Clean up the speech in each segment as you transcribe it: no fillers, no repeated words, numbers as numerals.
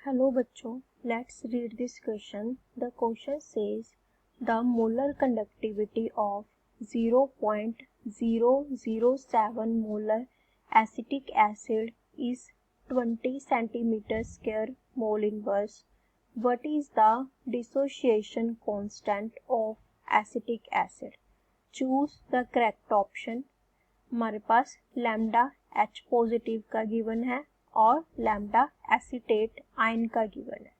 Hello बच्चों, let's read this question. The question says the molar conductivity of 0.007 molar acetic acid is 20 centimeter square mole inverse. What is the dissociation constant of acetic acid? Choose the correct option. हमारे पास lambda H positive का given है और lambda acetate ion का given है।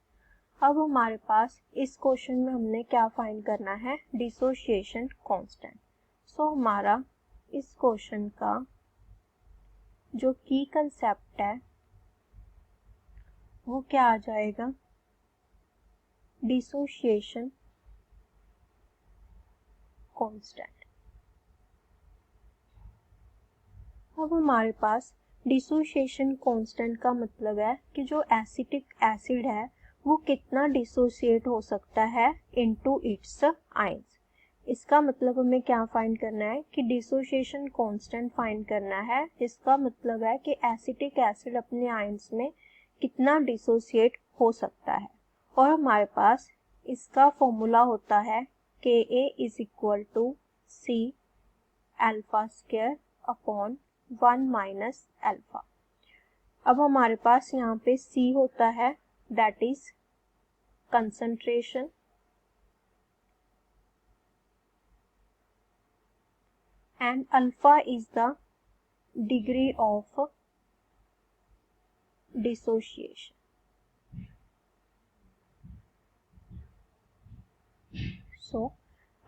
अब हमारे पास इस क्वेश्चन में हमने क्या फाइंड करना है, डिसोसिएशन कांस्टेंट। सो हमारा इस क्वेश्चन का जो की कंसेप्ट है वो क्या आ जाएगा, डिसोसिएशन कांस्टेंट। अब हमारे पास डिसोसिएशन कांस्टेंट का मतलब है कि जो एसिटिक एसिड है वो कितना डिसोसिएट हो सकता है इनटू इट्स आयंस। इसका मतलब हमें क्या फाइंड करना है कि डिसोसिएशन कांस्टेंट फाइंड करना है। इसका मतलब है कि एसिटिक एसिड अपने आयंस में कितना डिसोसिएट हो सकता है। और हमारे पास इसका फॉर्मूला होता है Ka is equal to C alpha square upon 1 minus alpha. अब हमारे पास यहाँ पे C होता है, that is concentration, and alpha is the degree of dissociation. So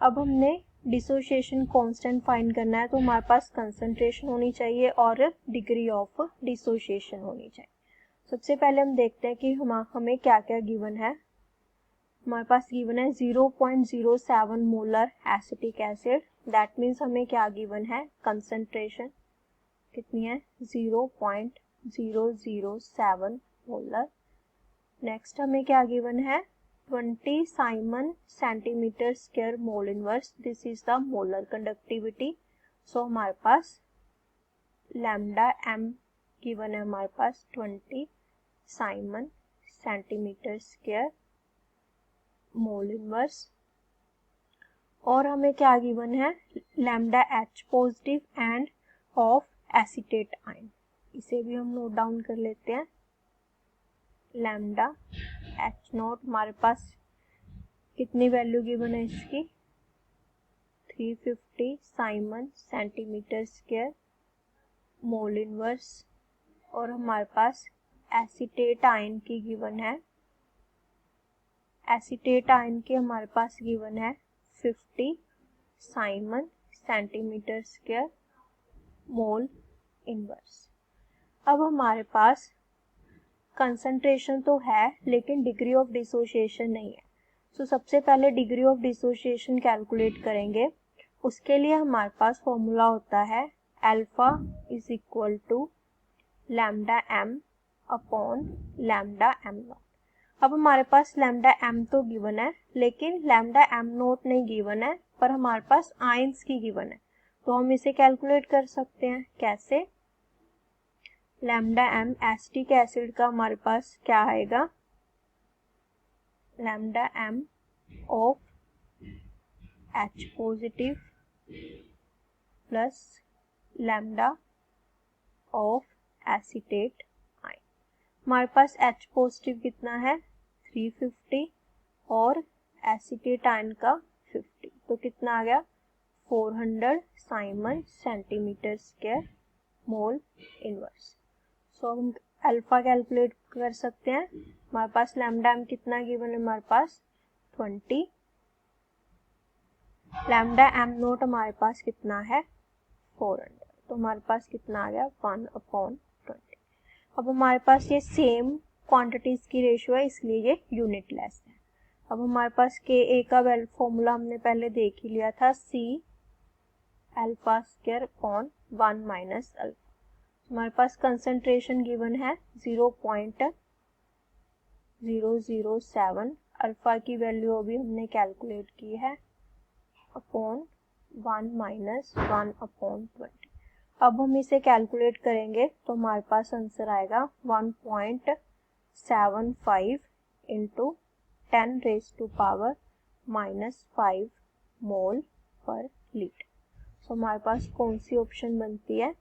अब हमने डिसोसिएशन कांस्टेंट फाइंड करना है, तो हमारे पास कंसंट्रेशन होनी चाहिए और डिग्री ऑफ डिसोसिएशन होनी चाहिए। सबसे पहले हम देखते हैं कि हमें क्या क्या गिवन है। हमारे पास गिवन है 0.07 molar acetic acid, that means हमें क्या गिवन है, कंसंट्रेशन कितनी है, 0.007 मोलर। नेक्स्ट हमें क्या गिवन है, 20 siemens centimetre square mole inverse, this is the molar conductivity. So हमारे पास लैम्डा एम गिवन है, हमारे पास 20 siemens centimetre square mole inverse. और हमें क्या गिवन है, lambda h positive and of acetate ion. इसे भी हम नोट डाउन कर लेते हैं। लैम्डा एच नॉट हमारे पास कितनी वैल्यू गिवन है इसकी, 350 Simon centimetre square mole inverse. और हमारे पास एसीटेट आयन की गिवन है, एसीटेट आयन की हमारे पास गिवन है 50 Simon centimetre square mole inverse. अब हमारे पास कंसंट्रेशन तो है लेकिन डिग्री ऑफ डिसोसिएशन नहीं है। सो सबसे पहले डिग्री ऑफ डिसोसिएशन कैलकुलेट करेंगे। उसके लिए हमारे पास फॉर्मूला होता है alpha is equal to lambda M upon lambda M nought. अब हमारे पास लैम्डा एम तो गिवन है लेकिन लैम्डा एम नॉट नहीं गिवन है, पर हमारे पास आयंस की गिवन है, तो हम इसे कैलकुलेट कर सकते हैं। कैसे, लैम्डा एम एसिटिक एसिड का हमारे पास क्या आएगा, lambda M of H positive plus lambda of acetate ion. हमारे पास एच पॉजिटिव कितना है, 350 और एसीटेट आयन का 50, तो कितना आ गया, 400 siemens centimetre square mole inverse. So हम अल्फा कैलकुलेट कर सकते हैं। हमारे पास लैम्डा एम कितना गिवन है, हमारे पास 20, लैम्डा एम नोट हमारे पास कितना है 400, तो हमारे पास कितना आ गया 1/20। अब हमारे पास ये सेम क्वांटिटीज की रेशियो है इसलिए ये यूनिट लेस है। अब हमारे पास के ए का फॉर्मूला हमने पहले देख ही लिया था, C alpha square upon 1 minus alpha. हमारे पास कंसंट्रेशन गिवन है 0.007, अल्फा की वैल्यू अभी हमने कैलकुलेट की है, अपॉन 1 माइनस 1/20। अब हम इसे कैलकुलेट करेंगे तो हमारे पास आंसर आएगा 0.75 इंटू 10⁻⁻5 मोल पर लीटर। सो हमारे पास कौन सी ऑप्शन बनती है?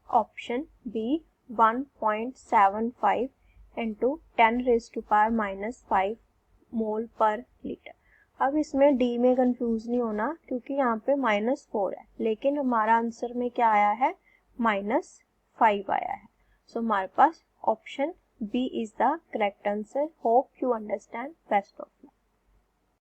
ऑप्शन बी 1.75 इंटू 10⁻⁻5 मोल पर लीटर। अब इसमें डी में कंफ्यूज नहीं होना क्योंकि यहाँ पे -4 है, लेकिन हमारा आंसर में क्या आया है? -5 आया है। सो हमारे पास option B is the correct answer. Hope you understand. Best of luck.